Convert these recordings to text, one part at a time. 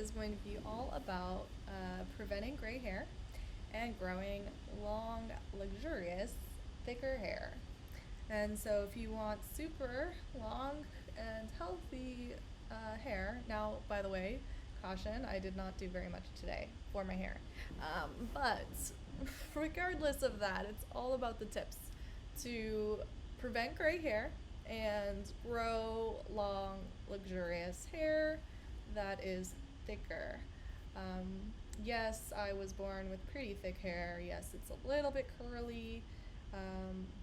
is going to be all about preventing gray hair and growing long, luxurious, thicker hair. And so, if you want super long and healthy hair, now, by the way, caution, I did not do very much today for my hair. But regardless of that, it's all about the tips to prevent gray hair and grow long, luxurious hair that is thicker. Um, yes, I was born with pretty thick hair. Yes, it's a little bit curly.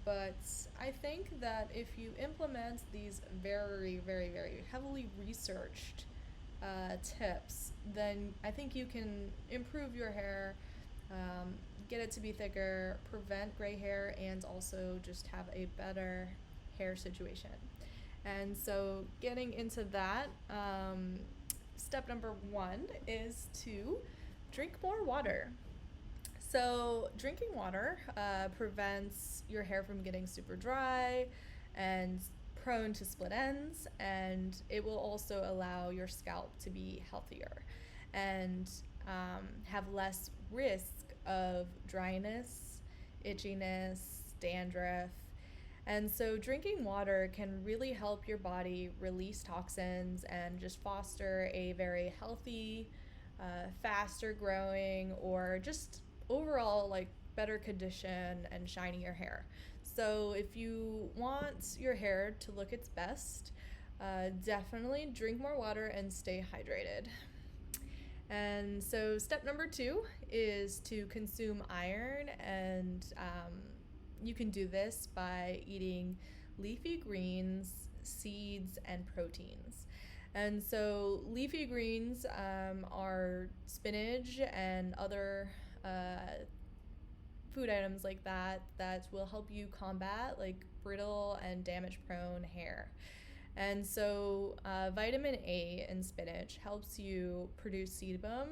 But I think that if you implement these very, very, very heavily researched tips, then I think you can improve your hair, get it to be thicker, prevent gray hair, and also just have a better hair situation. And so, getting into that, step number one is to drink more water. So, drinking water prevents your hair from getting super dry and prone to split ends, and it will also allow your scalp to be healthier and have less risk of dryness, itchiness, dandruff. And so, drinking water can really help your body release toxins and just foster a very healthy, faster growing, or just overall like better condition and shinier hair. So if you want your hair to look its best, definitely drink more water and stay hydrated. And so step number two is to consume iron, and you can do this by eating leafy greens, seeds, and proteins. And so leafy greens are spinach and other food items like that will help you combat like brittle and damage prone hair. And so vitamin A in spinach helps you produce sebum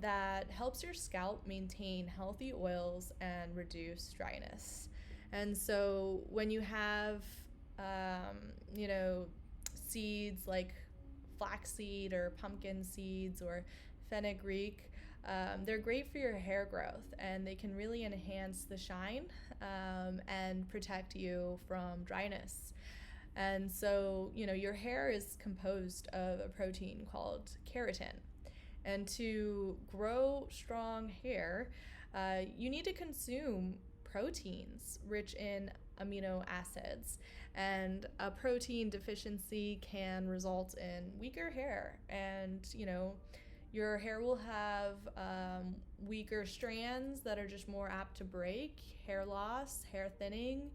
that helps your scalp maintain healthy oils and reduce dryness. And so when you have you know, seeds like flaxseed or pumpkin seeds or fenugreek, they're great for your hair growth, and they can really enhance the shine and protect you from dryness. And so, you know, your hair is composed of a protein called keratin. And to grow strong hair, you need to consume proteins rich in amino acids. And a protein deficiency can result in weaker hair. And, you know, your hair will have weaker strands that are just more apt to break, hair loss, hair thinning.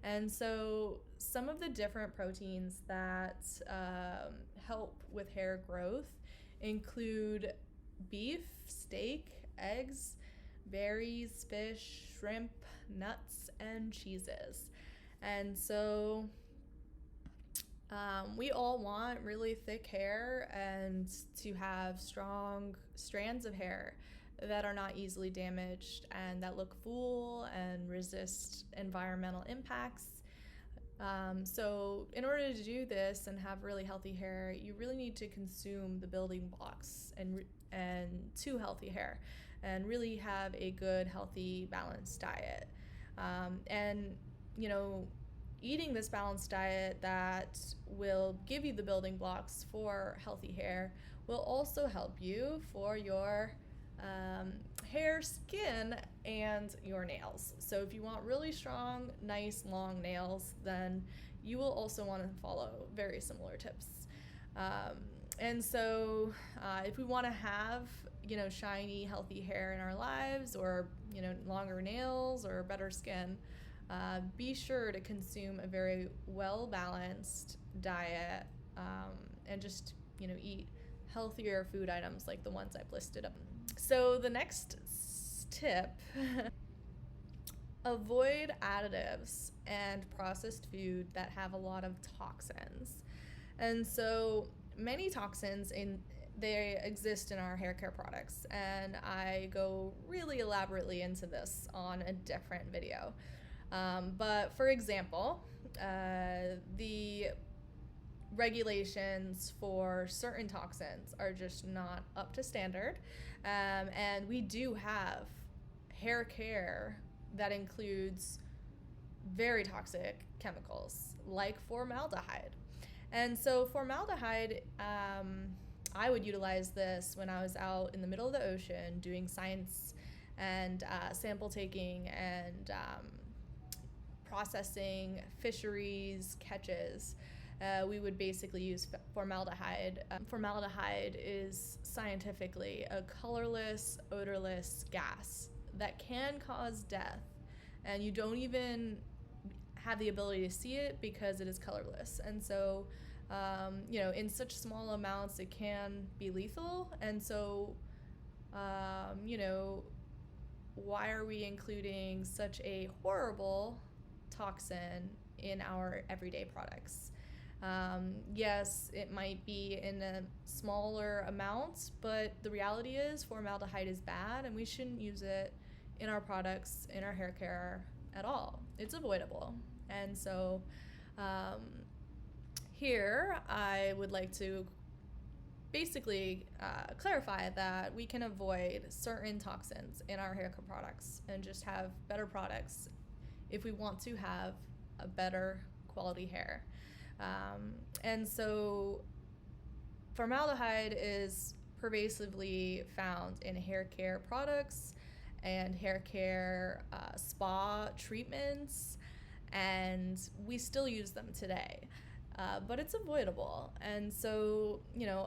And so, some of the different proteins that help with hair growth include beef, steak, eggs, berries, fish, shrimp, nuts, and cheeses. And so, we all want really thick hair and to have strong strands of hair that are not easily damaged and that look full and resist environmental impacts. So, in order to do this and have really healthy hair, you really need to consume the building blocks and to healthy hair, and really have a good, healthy, balanced diet. And you know, eating this balanced diet that will give you the building blocks for healthy hair will also help you for your hair, skin, and your nails. So if you want really strong, nice, long nails, then you will also want to follow very similar tips. Um, and so if we want to have, you know, shiny, healthy hair in our lives, or, you know, longer nails or better skin, be sure to consume a very well balanced diet, and just, you know, eat healthier food items like the ones I've listed up. So the next tip: avoid additives and processed food that have a lot of toxins. And so many toxins in they exist in our hair care products, and I go really elaborately into this on a different video. But for example, the regulations for certain toxins are just not up to standard. And we do have hair care that includes very toxic chemicals like formaldehyde. And so formaldehyde, I would utilize this when I was out in the middle of the ocean doing science and sample taking and processing fisheries catches. We would basically use formaldehyde. Formaldehyde is scientifically a colorless, odorless gas that can cause death, and you don't even have the ability to see it because it is colorless. And so, in such small amounts, it can be lethal. And so, why are we including such a horrible toxin in our everyday products? Yes, it might be in a smaller amount, but the reality is formaldehyde is bad and we shouldn't use it in our products, in our hair care at all. It's avoidable. And so here I would like to basically clarify that we can avoid certain toxins in our hair care products and just have better products if we want to have a better quality hair. And so formaldehyde is pervasively found in hair care products and hair care spa treatments, and we still use them today. But it's avoidable. And so,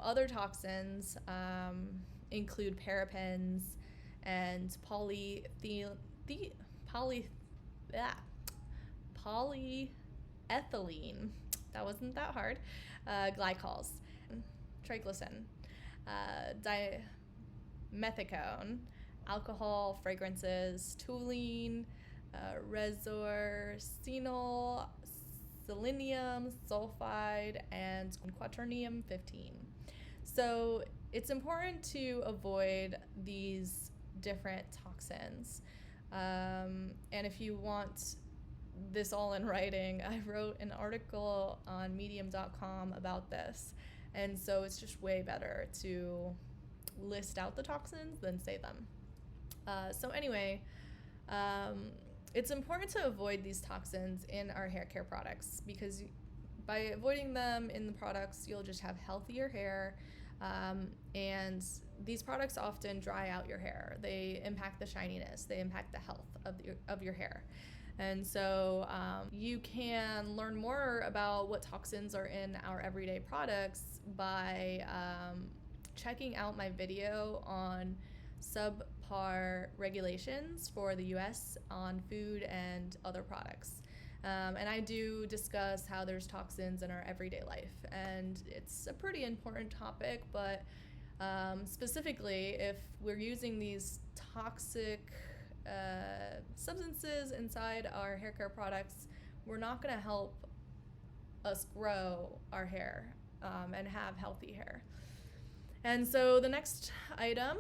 other toxins include parabens and polyethylene, that wasn't that hard, glycols, triglycerin, dimethicone, alcohol, fragrances, toluene, resorcinol, selenium, sulfide, and quaternium 15. So it's important to avoid these different toxins. And if you want this all in writing, I wrote an article on medium.com about this. And so it's just way better to list out the toxins than say them. So anyway, it's important to avoid these toxins in our hair care products because by avoiding them in the products, you'll just have healthier hair. And these products often dry out your hair. They impact the shininess. They impact the health of your hair. And so you can learn more about what toxins are in our everyday products by checking out my video on subpar regulations for the US on food and other products. And I do discuss how there's toxins in our everyday life. And it's a pretty important topic, but specifically if we're using these toxic substances inside our hair care products, we're not going to help us grow our hair and have healthy hair. And so the next item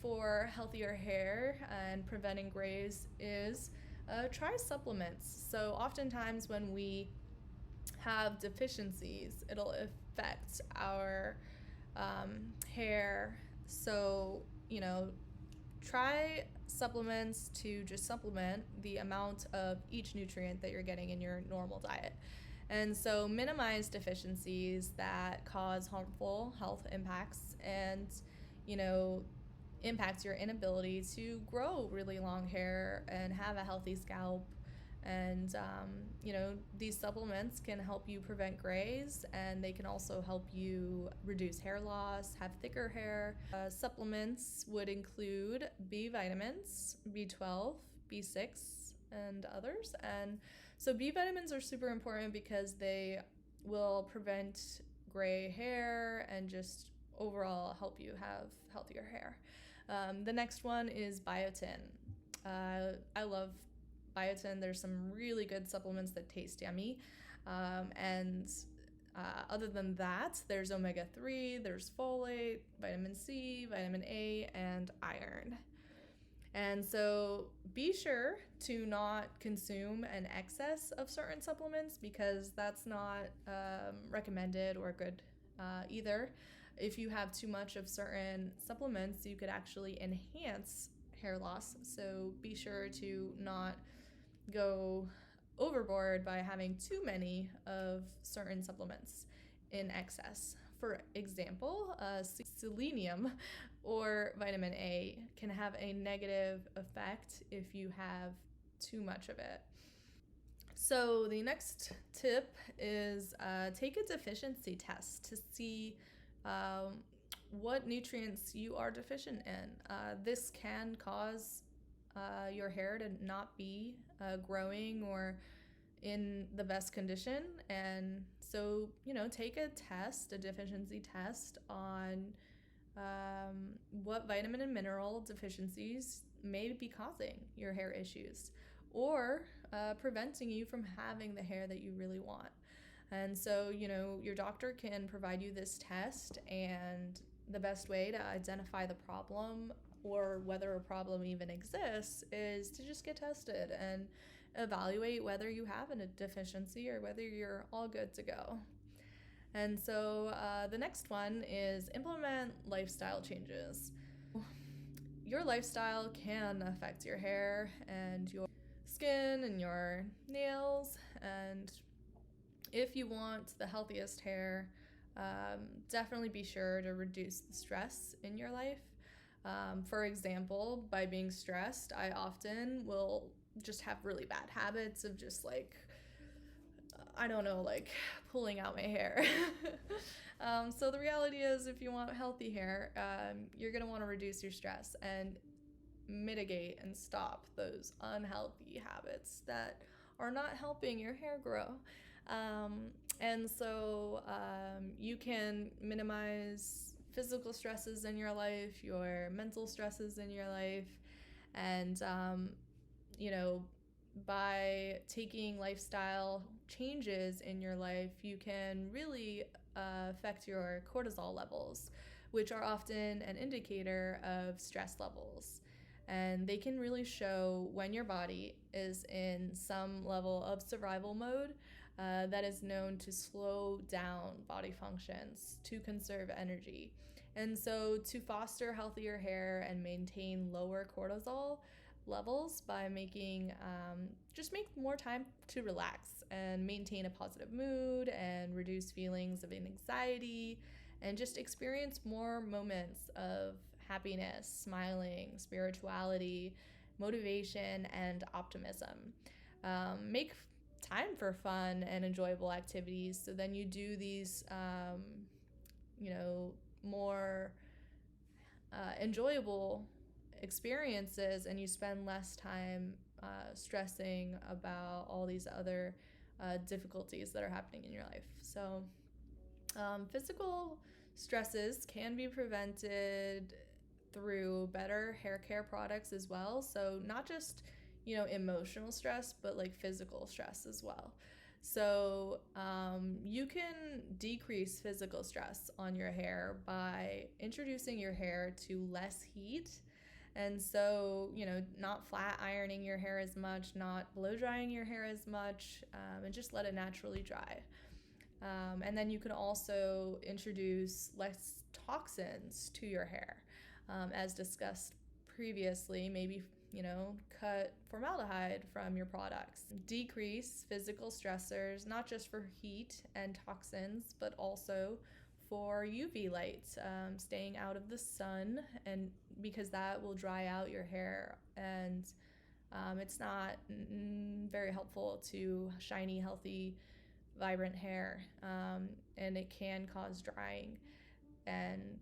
for healthier hair and preventing grays is try supplements. So oftentimes when we have deficiencies, it'll affect our hair. So, try supplements to just supplement the amount of each nutrient that you're getting in your normal diet. And so minimize deficiencies that cause harmful health impacts and, impacts your inability to grow really long hair and have a healthy scalp. And, these supplements can help you prevent grays, and they can also help you reduce hair loss, have thicker hair. Supplements would include B vitamins, B12, B6, and others. And so B vitamins are super important because they will prevent gray hair and just overall help you have healthier hair. The next one is biotin. I love biotin. There's some really good supplements that taste yummy. Other than that, there's omega-3, there's folate, vitamin C, vitamin A, and iron. And so be sure to not consume an excess of certain supplements, because that's not recommended or good either. If you have too much of certain supplements, you could actually enhance hair loss. So be sure to not go overboard by having too many of certain supplements in excess. For example, selenium or vitamin A can have a negative effect if you have too much of it. So the next tip is take a deficiency test to see what nutrients you are deficient in. This can cause your hair to not be growing or in the best condition. And so, take a test, a deficiency test on what vitamin and mineral deficiencies may be causing your hair issues or preventing you from having the hair that you really want. And so, your doctor can provide you this test, and the best way to identify the problem or whether a problem even exists is to just get tested and evaluate whether you have a deficiency or whether you're all good to go. And so the next one is implement lifestyle changes. Your lifestyle can affect your hair and your skin and your nails. And if you want the healthiest hair, definitely be sure to reduce the stress in your life. For example, by being stressed, I often will just have really bad habits of just pulling out my hair. So the reality is, if you want healthy hair, you're going to want to reduce your stress and mitigate and stop those unhealthy habits that are not helping your hair grow. And so you can minimize physical stresses in your life, your mental stresses in your life, and by taking lifestyle changes in your life, you can really affect your cortisol levels, which are often an indicator of stress levels. And they can really show when your body is in some level of survival mode that is known to slow down body functions to conserve energy. And so to foster healthier hair and maintain lower cortisol levels by making just make more time to relax and maintain a positive mood and reduce feelings of anxiety and just experience more moments of happiness, smiling, spirituality, motivation, and optimism. Make time for fun and enjoyable activities, so then you do these more enjoyable experiences, and you spend less time stressing about all these other difficulties that are happening in your life. So physical stresses can be prevented through better hair care products as well. So not just emotional stress, but like physical stress as well. So you can decrease physical stress on your hair by introducing your hair to less heat. And so, not flat ironing your hair as much, not blow drying your hair as much, and just let it naturally dry. And then you can also introduce less toxins to your hair, as discussed previously. Maybe cut formaldehyde from your products. Decrease physical stressors, not just for heat and toxins, but also for UV light, staying out of the sun, and because that will dry out your hair, and it's not very helpful to shiny, healthy, vibrant hair, and it can cause drying and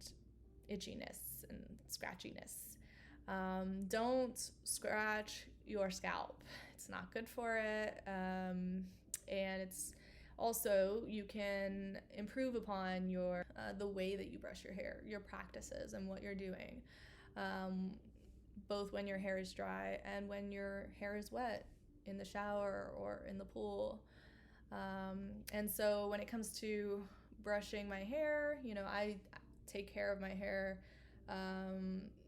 itchiness and scratchiness. Don't scratch your scalp. It's not good for it. And it's also, you can improve upon your the way that you brush your hair, your practices, and what you're doing, both when your hair is dry and when your hair is wet in the shower or in the pool. And so when it comes to brushing my hair, I take care of my hair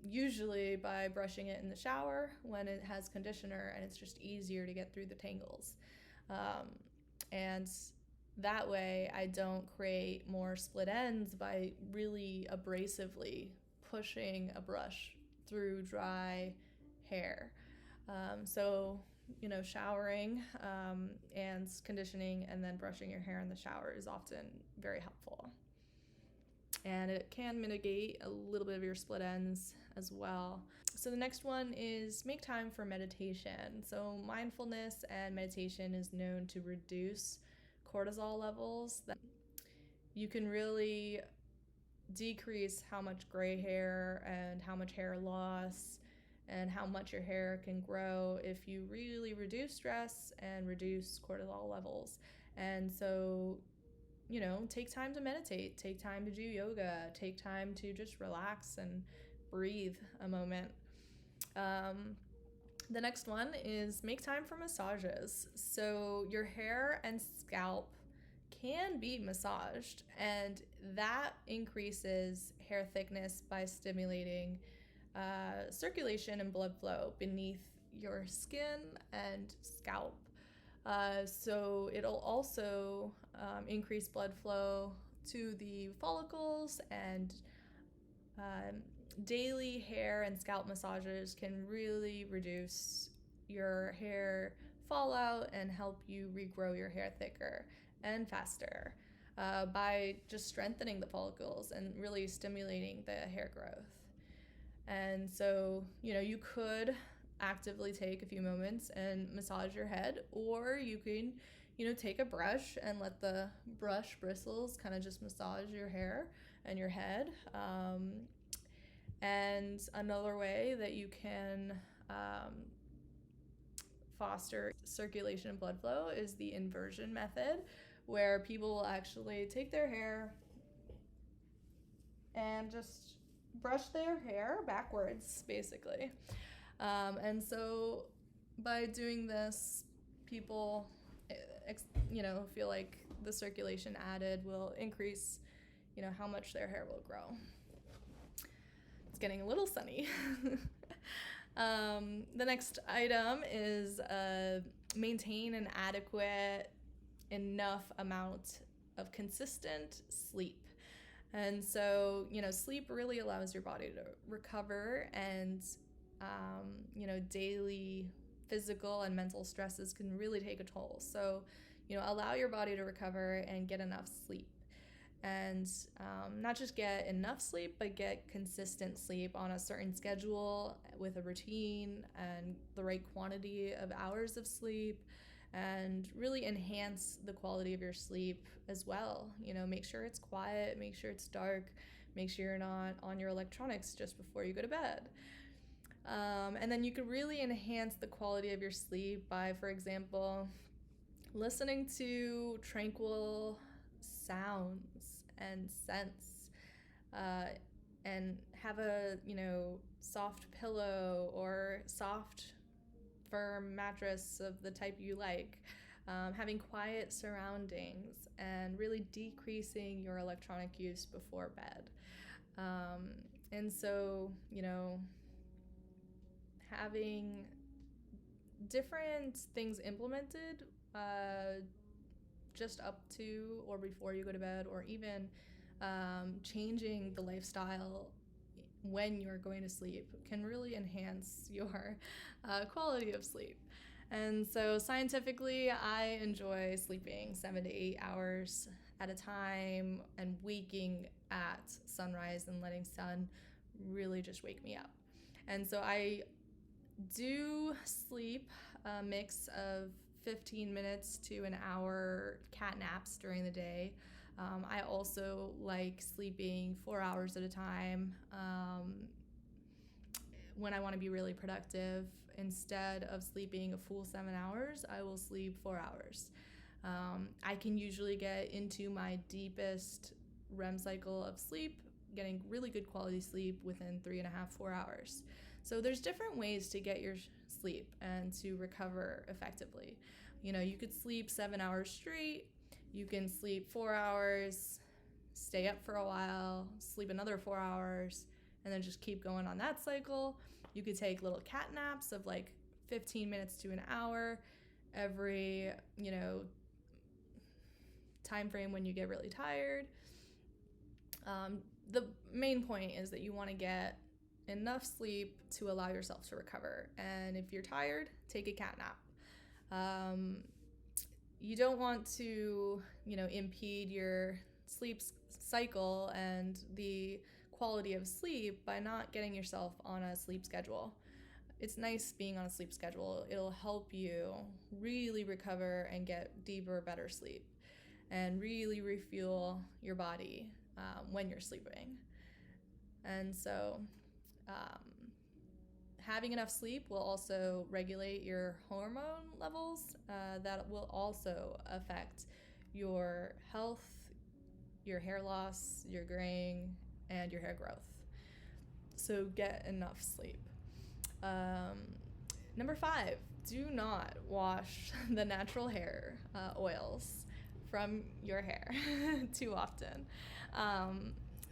usually by brushing it in the shower when it has conditioner and it's just easier to get through the tangles. And that way I don't create more split ends by really abrasively pushing a brush through dry hair. So, showering and conditioning and then brushing your hair in the shower is often very helpful. And it can mitigate a little bit of your split ends as well. So the next one is make time for meditation. So mindfulness and meditation is known to reduce cortisol levels. You can really decrease how much gray hair and how much hair loss and how much your hair can grow if you really reduce stress and reduce cortisol levels. And so, take time to meditate, take time to do yoga, take time to just relax and breathe a moment. The next one is make time for massages. So your hair and scalp can be massaged, and that increases hair thickness by stimulating circulation and blood flow beneath your skin and scalp. So it'll also increase blood flow to the follicles, and daily hair and scalp massages can really reduce your hair fallout and help you regrow your hair thicker and faster by just strengthening the follicles and really stimulating the hair growth. And so, you could actively take a few moments and massage your head, or you can, take a brush and let the brush bristles kind of just massage your hair and your head. And another way that you can foster circulation and blood flow is the inversion method, where people will actually take their hair and just brush their hair backwards, basically. And so by doing this, people, feel like the circulation added will increase, how much their hair will grow. It's getting a little sunny. The next item is maintain an adequate enough amount of consistent sleep. And so, sleep really allows your body to recover, and, daily physical and mental stresses can really take a toll. So, allow your body to recover and get enough sleep. And not just get enough sleep, but get consistent sleep on a certain schedule with a routine and the right quantity of hours of sleep, and really enhance the quality of your sleep as well. Make sure it's quiet, make sure it's dark, make sure you're not on your electronics just before you go to bed. And then you could really enhance the quality of your sleep by, for example, listening to tranquil sounds and scents, and have a soft pillow or soft firm mattress of the type you like, having quiet surroundings, and really decreasing your electronic use before bed. And so, having different things implemented just up to or before you go to bed, or even changing the lifestyle when you're going to sleep, can really enhance your quality of sleep. And so scientifically, I enjoy sleeping 7 to 8 hours at a time and waking at sunrise and letting sun really just wake me up. And so I do sleep a mix of 15 minutes to an hour cat naps during the day. I also like sleeping 4 hours at a time when I want to be really productive. Instead of sleeping a full 7 hours, I will sleep 4 hours. I can usually get into my deepest REM cycle of sleep, getting really good quality sleep within 3.5, 4 hours. So there's different ways to get your sleep and to recover effectively. You could sleep 7 hours straight, you can sleep 4 hours, stay up for a while, sleep another 4 hours, and then just keep going on that cycle. You could take little cat naps of like 15 minutes to an hour every, time frame when you get really tired. The main point is that you want to get enough sleep to allow yourself to recover. And if you're tired, take a cat nap. You don't want to, impede your sleep cycle and the quality of sleep by not getting yourself on a sleep schedule. It's nice being on a sleep schedule. It'll help you really recover and get deeper, better sleep and really refuel your body when you're sleeping. And so having enough sleep will also regulate your hormone levels. That will also affect your health, your hair loss, your graying, and your hair growth. So get enough sleep. Number 5, do not wash the natural hair oils from your hair too often.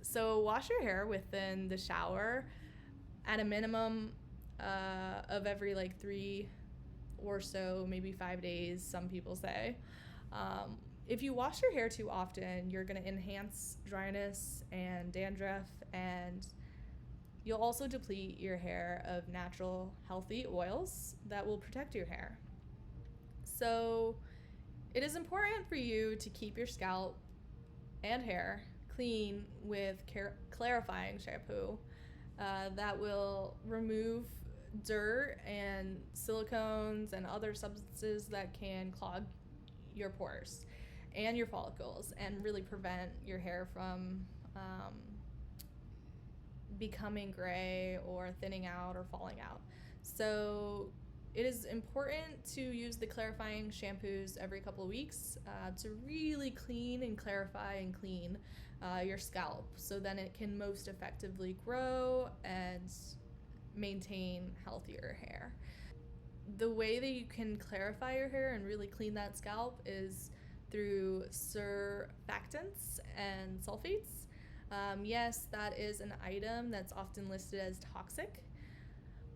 So wash your hair within the shower at a minimum of every 3 or so, maybe 5 days, some people say. If you wash your hair too often, you're going to enhance dryness and dandruff, and you'll also deplete your hair of natural, healthy oils that will protect your hair. So it is important for you to keep your scalp and hair clean with clarifying shampoo that will remove dirt and silicones and other substances that can clog your pores and your follicles and really prevent your hair from becoming gray or thinning out or falling out. So it is important to use the clarifying shampoos every couple of weeks to really clean and clarify and clean your scalp, so then it can most effectively grow and maintain healthier hair. The way that you can clarify your hair and really clean that scalp is through surfactants and sulfates. Yes, that is an item that's often listed as toxic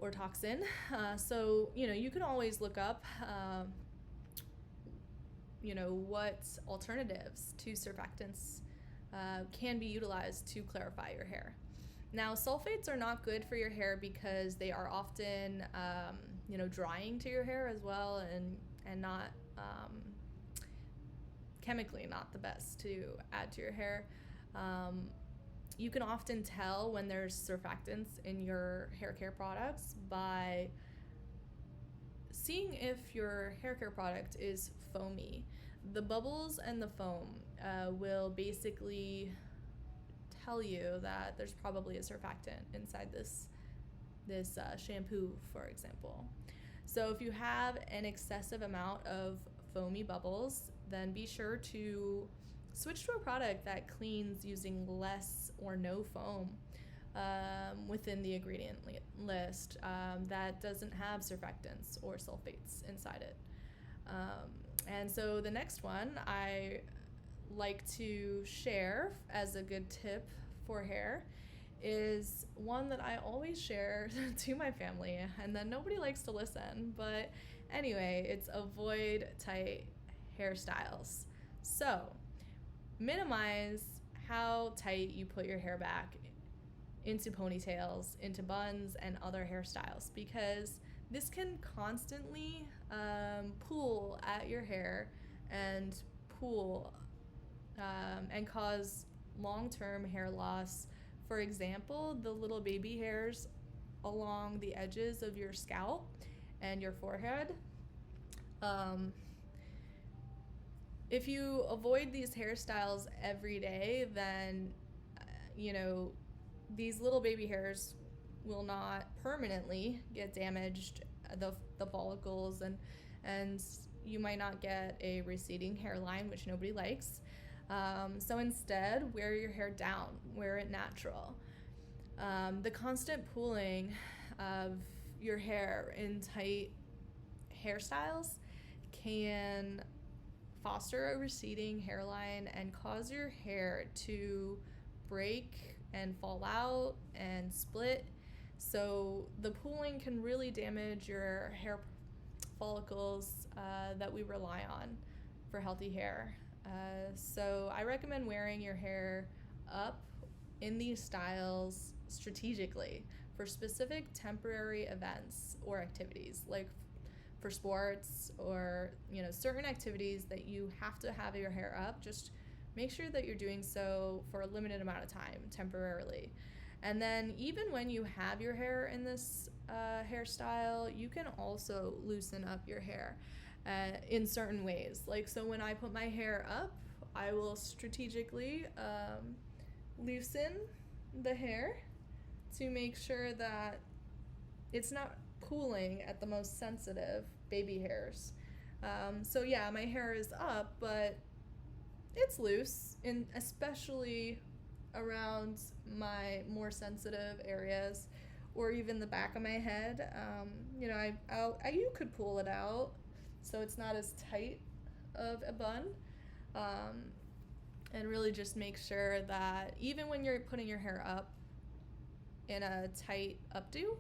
or toxin. So, you can always look up, what alternatives to surfactants can be utilized to clarify your hair. Now, sulfates are not good for your hair because they are often, drying to your hair as well, and not chemically not the best to add to your hair. You can often tell when there's surfactants in your hair care products by seeing if your hair care product is foamy. The bubbles and the foam will basically tell you that there's probably a surfactant inside this shampoo, for example. So if you have an excessive amount of foamy bubbles, then be sure to switch to a product that cleans using less or no foam within the ingredient list that doesn't have surfactants or sulfates inside it. And so the next one I like to share as a good tip for hair is one that I always share to my family, and then nobody likes to listen. But anyway, it's avoid tight hairstyles. So minimize how tight you put your hair back into ponytails, into buns, and other hairstyles, because this can constantly pull at your hair and pull and cause long-term hair loss. For example, the little baby hairs along the edges of your scalp and your forehead. If you avoid these hairstyles every day, then, these little baby hairs will not permanently get damaged, the follicles, and you might not get a receding hairline, which nobody likes. So instead, wear your hair down, wear it natural. The constant pulling of your hair in tight hairstyles can foster a receding hairline and cause your hair to break and fall out and split. So the pooling can really damage your hair follicles that we rely on for healthy hair. So I recommend wearing your hair up in these styles strategically for specific temporary events or activities, like for sports or certain activities that you have to have your hair up. Just make sure that you're doing so for a limited amount of time temporarily. And then even when you have your hair in this hairstyle, you can also loosen up your hair in certain ways. Like, so when I put my hair up, I will strategically loosen the hair to make sure that it's not pooling at the most sensitive baby hairs. So yeah, my hair is up, but it's loose, and especially around my more sensitive areas, or even the back of my head. You could pull it out so it's not as tight of a bun, and really just make sure that even when you're putting your hair up in a tight updo,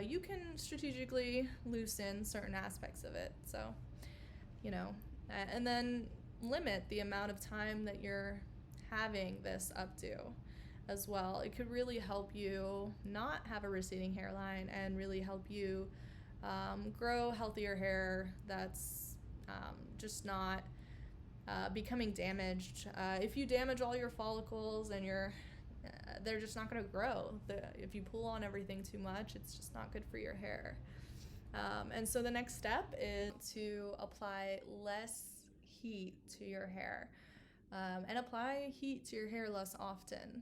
you can strategically loosen certain aspects of it. So, and then limit the amount of time that you're having this updo as well. It could really help you not have a receding hairline and really help you grow healthier hair that's just not becoming damaged. If you damage all your follicles and they're just not going to grow. If you pull on everything too much, it's just not good for your hair. And so the next step is to apply less heat to your hair, and apply heat to your hair less often.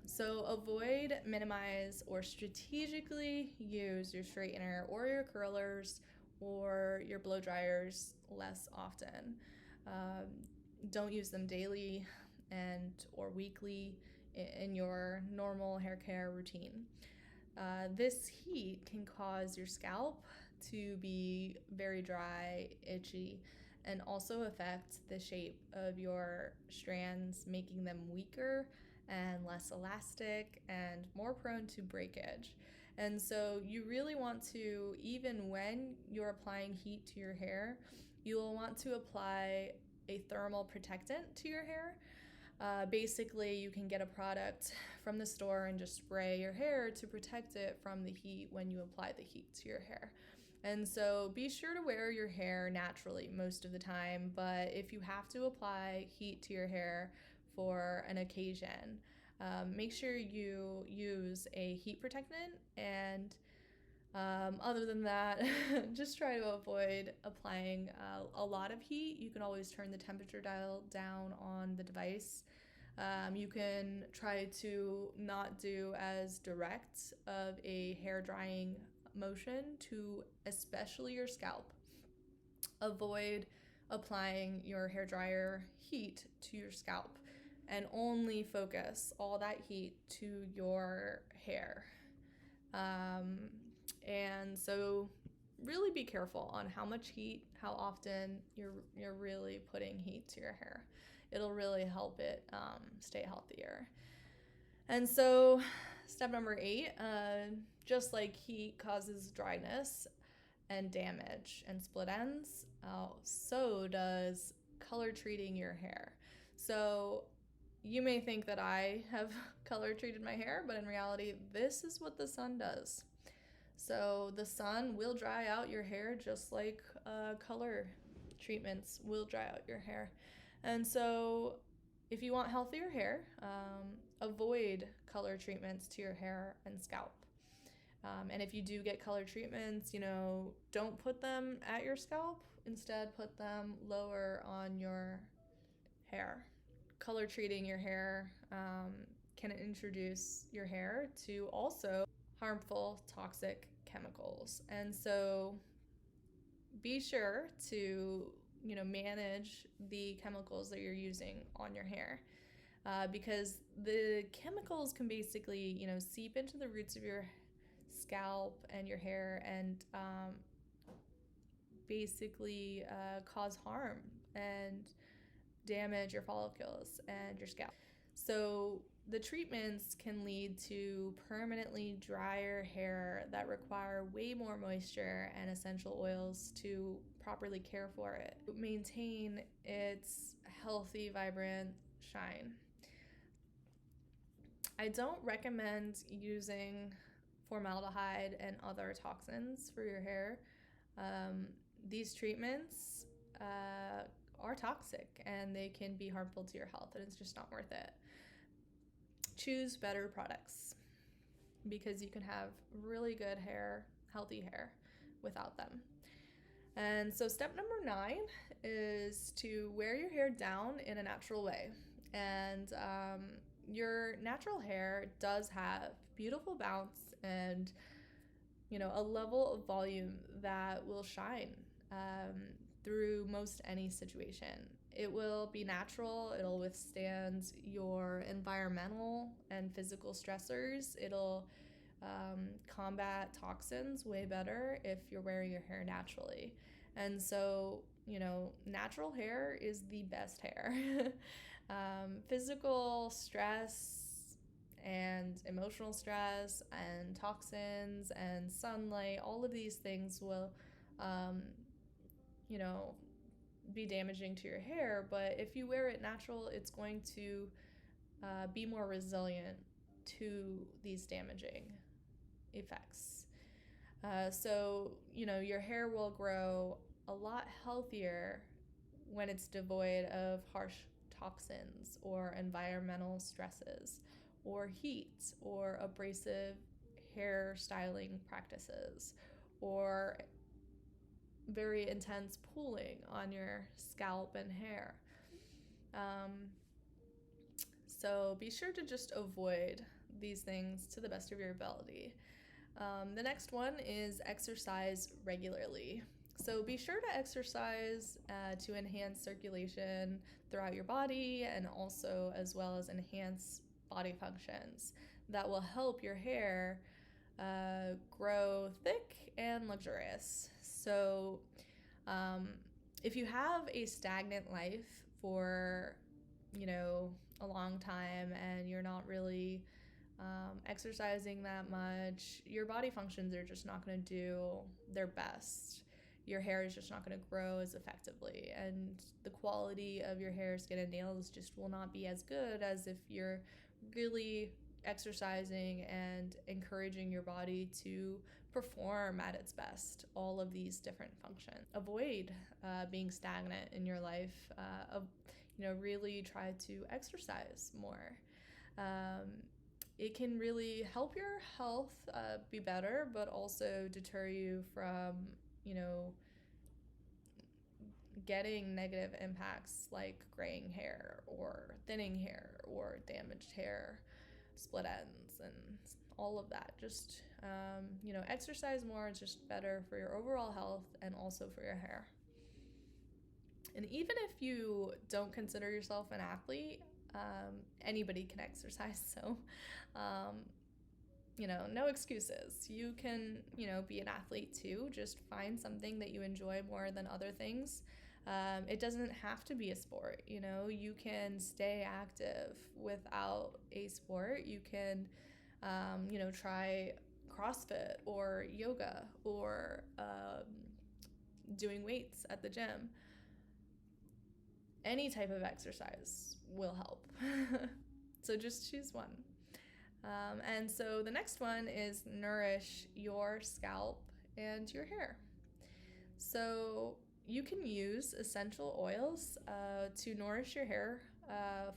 So avoid, minimize, or strategically use your straightener or your curlers or your blow dryers less often. Don't use them daily or weekly in your normal hair care routine. This heat can cause your scalp to be very dry, itchy, and also affect the shape of your strands, making them weaker and less elastic and more prone to breakage. And so you really want to, even when you're applying heat to your hair, you will want to apply a thermal protectant to your hair. Basically, you can get a product from the store and just spray your hair to protect it from the heat when you apply the heat to your hair. And so be sure to wear your hair naturally most of the time, but if you have to apply heat to your hair for an occasion, make sure you use a heat protectant. And other than that, just try to avoid applying a lot of heat. You can always turn the temperature dial down on the device. You can try to not do as direct of a hair drying motion to especially your scalp. Avoid applying your hair dryer heat to your scalp and only focus all that heat to your hair. And so really be careful on how much heat, how often you're really putting heat to your hair. It'll really help it stay healthier. And so step number 8, just like heat causes dryness and damage and split ends, so does color treating your hair. So you may think that I have color treated my hair, but in reality, this is what the sun does. So the sun will dry out your hair just like color treatments will dry out your hair. And so if you want healthier hair, avoid color treatments to your hair and scalp. And if you do get color treatments, don't put them at your scalp. Instead, put them lower on your hair. Color treating your hair can introduce your hair to also harmful toxic chemicals. And so be sure to manage the chemicals that you're using on your hair, because the chemicals can basically seep into the roots of your scalp and your hair and basically cause harm and damage your follicles and your scalp. So the treatments can lead to permanently drier hair that require way more moisture and essential oils to properly care for it, maintain its healthy, vibrant shine. I don't recommend using formaldehyde and other toxins for your hair. These treatments are toxic and they can be harmful to your health, and it's just not worth it. Choose better products because you can have really good hair, healthy hair, without them. And so step number 9 is to wear your hair down in a natural way. And your natural hair does have beautiful bounce and, a level of volume that will shine through most any situation. It will be natural. It'll withstand your environmental and physical stressors. It'll combat toxins way better if you're wearing your hair naturally. And so, natural hair is the best hair. Physical stress and emotional stress and toxins and sunlight, all of these things will, be damaging to your hair. But if you wear it natural, it's going to be more resilient to these damaging effects. So, your hair will grow a lot healthier when it's devoid of harsh toxins or environmental stresses or heat or abrasive hair styling practices or very intense pulling on your scalp and hair. So be sure to just avoid these things to the best of your ability. The next one is exercise regularly. So be sure to exercise to enhance circulation throughout your body and also as well as enhance body functions that will help your hair grow thick and luxurious. So if you have a stagnant life for, a long time and you're not really exercising that much, your body functions are just not going to do their best. Your hair is just not going to grow as effectively, and the quality of your hair, skin, and nails just will not be as good as if you're really exercising and encouraging your body to perform at its best, all of these different functions. Avoid being stagnant in your life. Really try to exercise more. It can really help your health be better, but also deter you from, getting negative impacts like graying hair or thinning hair or damaged hair, split ends, and all of that. Just, exercise more is just better for your overall health and also for your hair. And even if you don't consider yourself an athlete, anybody can exercise. So, no excuses. You can, be an athlete too. Just find something that you enjoy more than other things. It doesn't have to be a sport. You can stay active without a sport. You can, try CrossFit or yoga or doing weights at the gym. Any type of exercise will help. So just choose one. And so the next one is nourish your scalp and your hair. So you can use essential oils to nourish your hair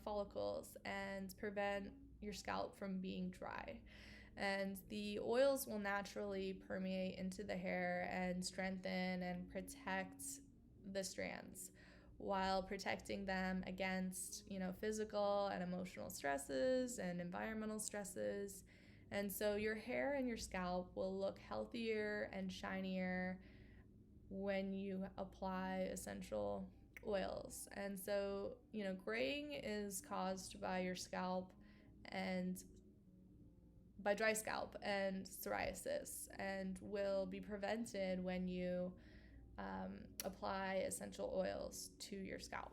follicles and prevent your scalp from being dry. And the oils will naturally permeate into the hair and strengthen and protect the strands while protecting them against, physical and emotional stresses and environmental stresses. And so your hair and your scalp will look healthier and shinier when you apply essential oils. And so, graying is caused by your scalp and by dry scalp and psoriasis, and will be prevented when you apply essential oils to your scalp.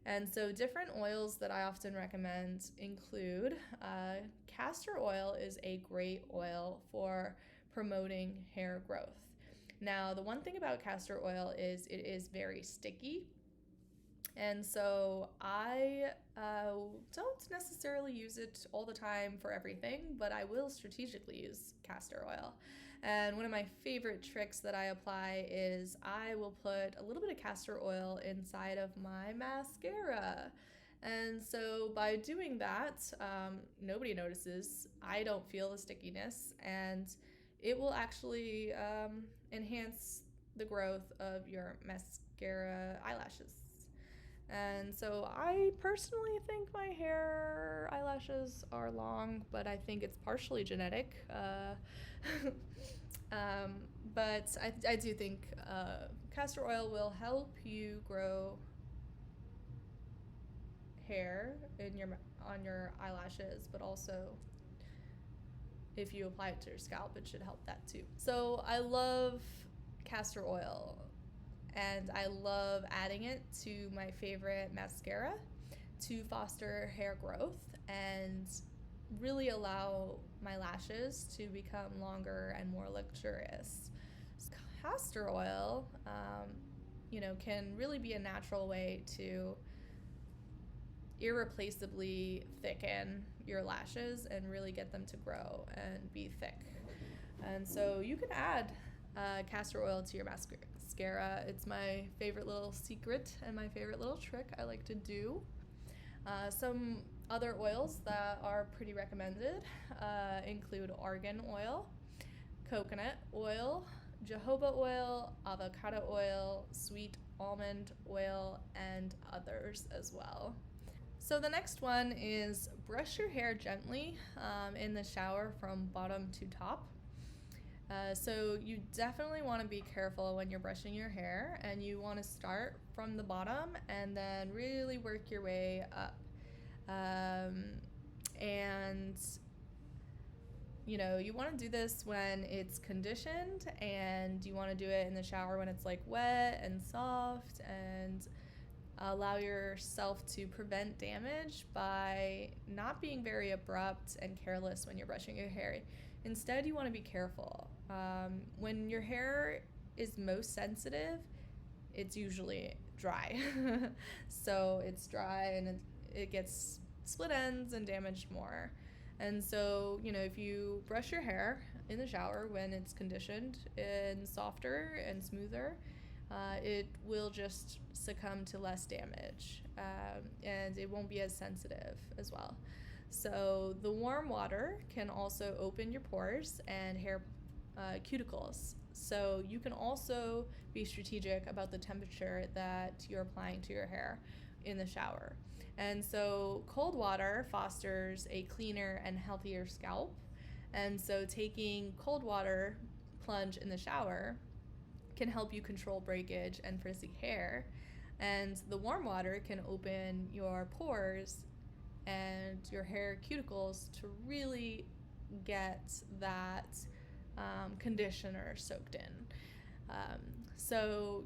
And so different oils that I often recommend include castor oil is a great oil for promoting hair growth. Now, the one thing about castor oil is it is very sticky. And so I don't necessarily use it all the time for everything, but I will strategically use castor oil. And one of my favorite tricks that I apply is I will put a little bit of castor oil inside of my mascara. And so by doing that, nobody notices. I don't feel the stickiness, and it will actually enhance the growth of your mascara eyelashes. And so I personally think my hair eyelashes are long, but I think it's partially genetic. But I do think castor oil will help you grow hair on your eyelashes, but also if you apply it to your scalp, it should help that too. So I love castor oil, and I love adding it to my favorite mascara to foster hair growth and really allow my lashes to become longer and more luxurious. Castor oil, can really be a natural way to irreplaceably thicken your lashes and really get them to grow and be thick. And so you can add castor oil to your mascara. It's my favorite little secret and my favorite little trick I like to do. Some other oils that are pretty recommended include argan oil, coconut oil, jojoba oil, avocado oil, sweet almond oil, and others as well. So the next one is brush your hair gently in the shower from bottom to top. So you definitely want to be careful when you're brushing your hair, and you want to start from the bottom and then really work your way up. And you want to do this when it's conditioned, and you want to do it in the shower when it's like wet and soft, and allow yourself to prevent damage by not being very abrupt and careless when you're brushing your hair. Instead, you want to be careful. When your hair is most sensitive, it's usually dry. So it's dry and it gets split ends and damaged more. And so, if you brush your hair in the shower when it's conditioned and softer and smoother, it will just succumb to less damage, and it won't be as sensitive as well. So the warm water can also open your pores and hair cuticles. So you can also be strategic about the temperature that you're applying to your hair in the shower. And so cold water fosters a cleaner and healthier scalp. And so taking cold water plunge in the shower can help you control breakage and frizzy hair. And the warm water can open your pores and your hair cuticles to really get that conditioner soaked in. So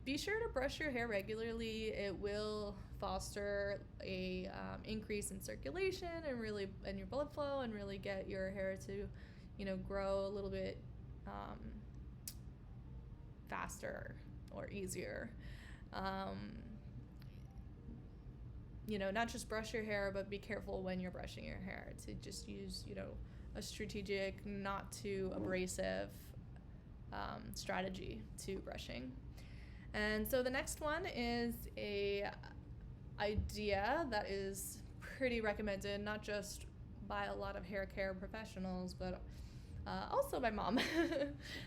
be sure to brush your hair regularly. It will foster a increase in circulation and your blood flow, and really get your hair to grow a little bit faster or easier. Not just brush your hair, but be careful when you're brushing your hair to just use a strategic, not too abrasive strategy to brushing. And so the next one is a idea that is pretty recommended, not just by a lot of hair care professionals, but also my mom.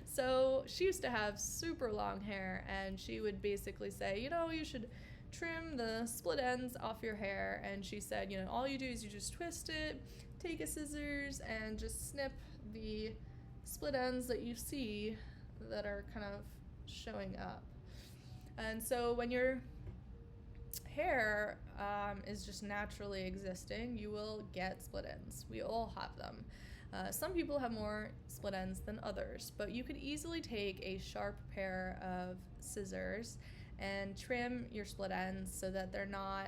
So she used to have super long hair, and she would basically say, you should trim the split ends off your hair. And she said, all you do is you just twist it, take a scissors, and just snip the split ends that you see that are kind of showing up. And so when your hair is just naturally existing, you will get split ends. We all have them. Some people have more split ends than others, but you could easily take a sharp pair of scissors and trim your split ends so that they're not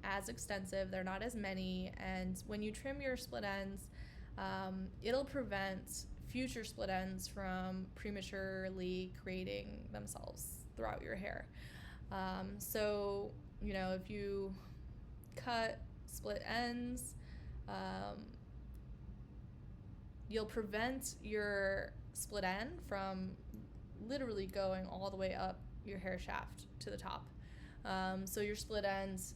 as extensive, they're not as many, and when you trim your split ends, it'll prevent future split ends from prematurely creating themselves throughout your hair. So, if you cut split ends, you'll prevent your split end from literally going all the way up your hair shaft to the top. So your split ends,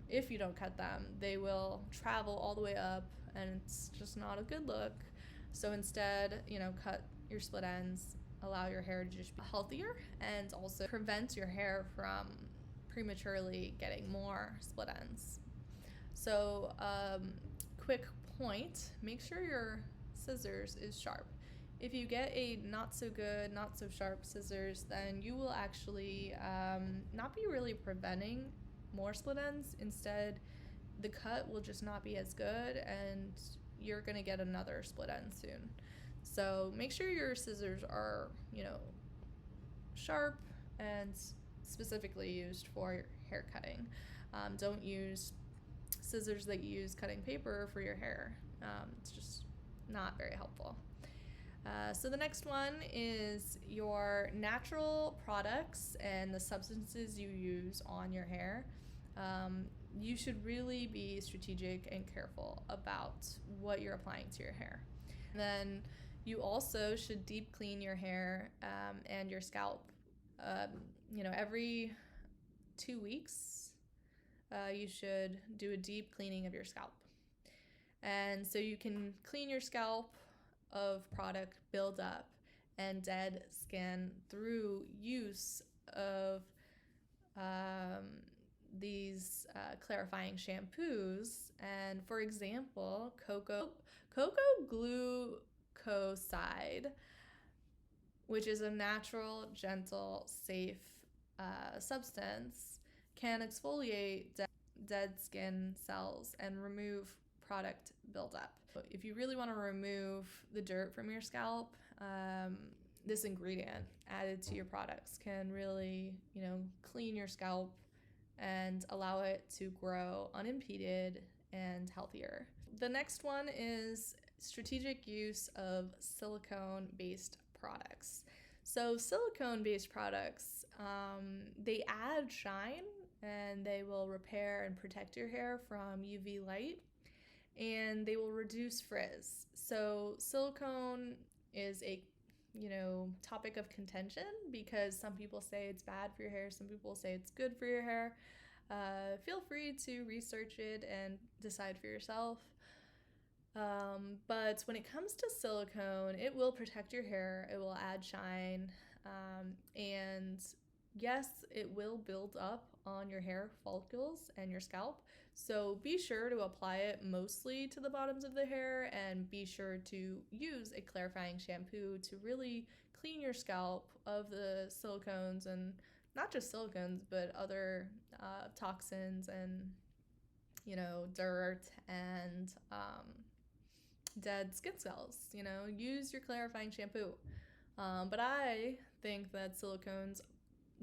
if you don't cut them, they will travel all the way up, and it's just not a good look. So instead, cut your split ends, allow your hair to just be healthier, and also prevent your hair from prematurely getting more split ends. So, quick point, make sure your scissors is sharp. If you get a not so good, not so sharp scissors, then you will actually not be really preventing more split ends. Instead, the cut will just not be as good, and you're gonna get another split end soon. So make sure your scissors are, sharp and specifically used for hair cutting. Don't use scissors that you use cutting paper for your hair. It's just not very helpful. So the next one is your natural products and the substances you use on your hair. You should really be strategic and careful about what you're applying to your hair. And then you also should deep clean your hair and your scalp. Every 2 weeks, you should do a deep cleaning of your scalp. And so you can clean your scalp of product buildup and dead skin through use of these clarifying shampoos. And for example, cocoa glucoside, which is a natural, gentle, safe substance, can exfoliate dead skin cells and remove product buildup. If you really want to remove the dirt from your scalp, this ingredient added to your products can really, clean your scalp and allow it to grow unimpeded and healthier. The next one is strategic use of silicone-based products. So silicone-based products, they add shine, and they will repair and protect your hair from UV light, and they will reduce frizz. So silicone is a topic of contention because some people say it's bad for your hair, some people say it's good for your hair. Feel free to research it and decide for yourself. But when it comes to silicone, it will protect your hair, it will add shine, and yes, it will build up on your hair follicles and your scalp. So be sure to apply it mostly to the bottoms of the hair, and be sure to use a clarifying shampoo to really clean your scalp of the silicones, and not just silicones, but other toxins and, dirt and dead skin cells. Use your clarifying shampoo. But I think that silicones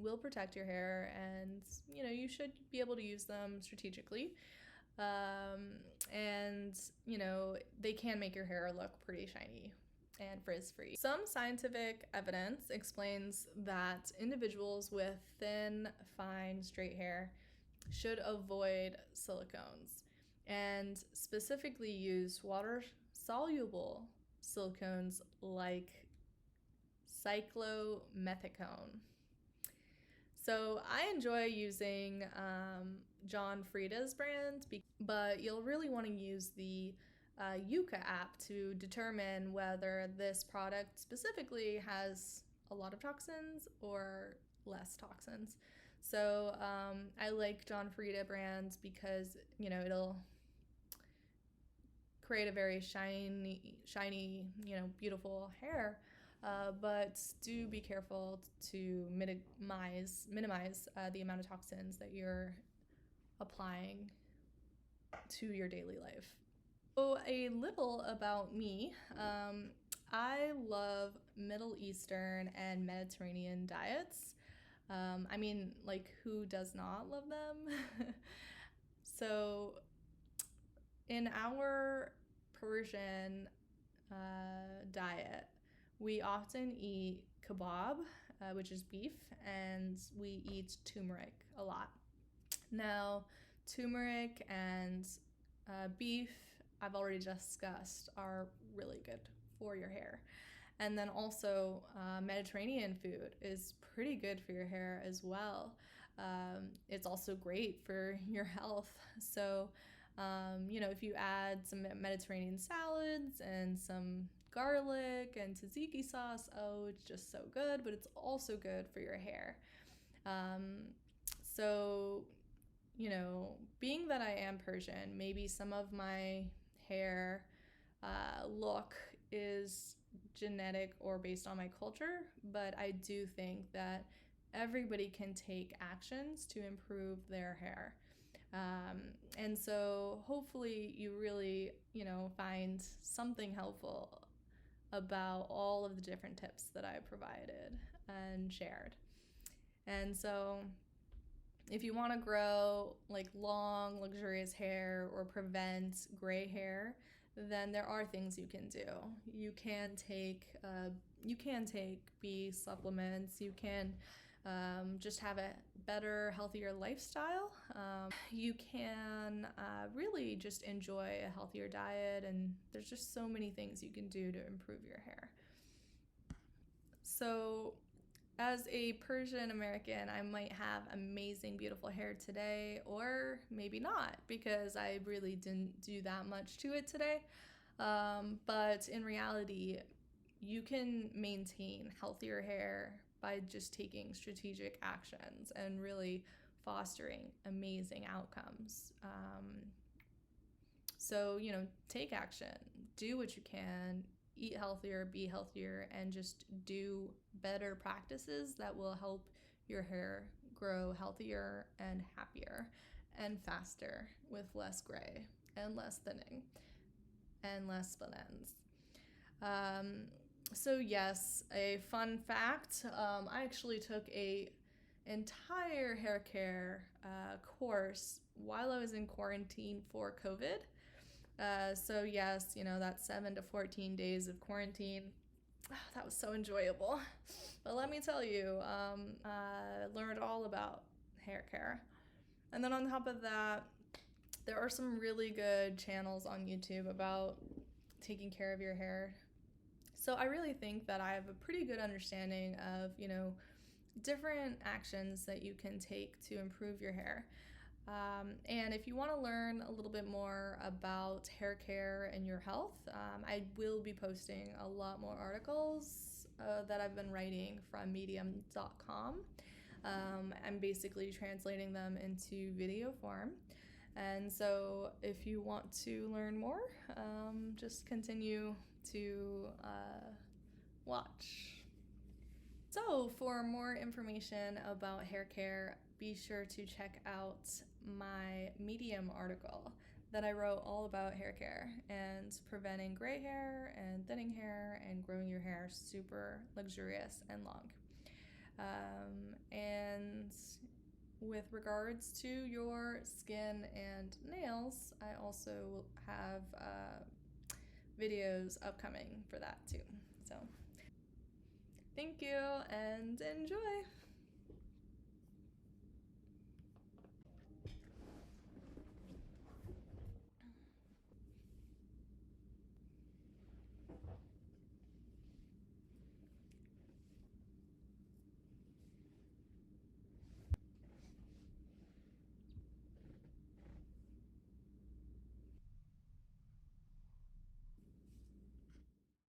will protect your hair, and you should be able to use them strategically, and they can make your hair look pretty shiny and frizz-free. Some scientific evidence explains that individuals with thin, fine, straight hair should avoid silicones and specifically use water-soluble silicones like cyclomethicone. So I enjoy using John Frieda's brand, but you'll really want to use the Yuka app to determine whether this product specifically has a lot of toxins or less toxins. So I like John Frieda brand because, it'll create a very shiny, beautiful hair. But do be careful to minimize the amount of toxins that you're applying to your daily life. So a little about me. I love Middle Eastern and Mediterranean diets. I mean, like, who does not love them? So, in our Persian diet, we often eat kebab, which is beef, and we eat turmeric a lot. Now, turmeric and beef, I've already discussed, are really good for your hair. And then also, Mediterranean food is pretty good for your hair as well. It's also great for your health. So, if you add some Mediterranean salads and some garlic and tzatziki sauce, oh, it's just so good, but it's also good for your hair. Um, so, being that I am Persian, maybe some of my hair look is genetic or based on my culture, but I do think that everybody can take actions to improve their hair. And so hopefully you really, find something helpful about all of the different tips that I provided and shared. And so if you want to grow like long, luxurious hair or prevent gray hair, then there are things you can do. You can take B supplements. You can just have a better, healthier lifestyle. You can really just enjoy a healthier diet, and there's just so many things you can do to improve your hair. So, as a Persian American, I might have amazing, beautiful hair today, or maybe not, because I really didn't do that much to it today. But in reality, you can maintain healthier hair by just taking strategic actions and really fostering amazing outcomes. So, take action, do what you can, eat healthier, be healthier, and just do better practices that will help your hair grow healthier and happier and faster with less gray and less thinning and less split ends. So yes, a fun fact, I actually took a entire hair care course while I was in quarantine for COVID. So yes, that 7 to 14 days of quarantine, that was so enjoyable. But let me tell you, I learned all about hair care. And then on top of that, there are some really good channels on YouTube about taking care of your hair. So I really think that I have a pretty good understanding of, different actions that you can take to improve your hair. And if you want to learn a little bit more about hair care and your health, I will be posting a lot more articles that I've been writing from medium.com. I'm basically translating them into video form. And so if you want to learn more, just continue to watch. So, for more information about hair care, be sure to check out my Medium article that I wrote all about hair care and preventing gray hair and thinning hair and growing your hair super luxurious and long. And with regards to your skin and nails, I also have videos upcoming for that too. So, thank you and enjoy!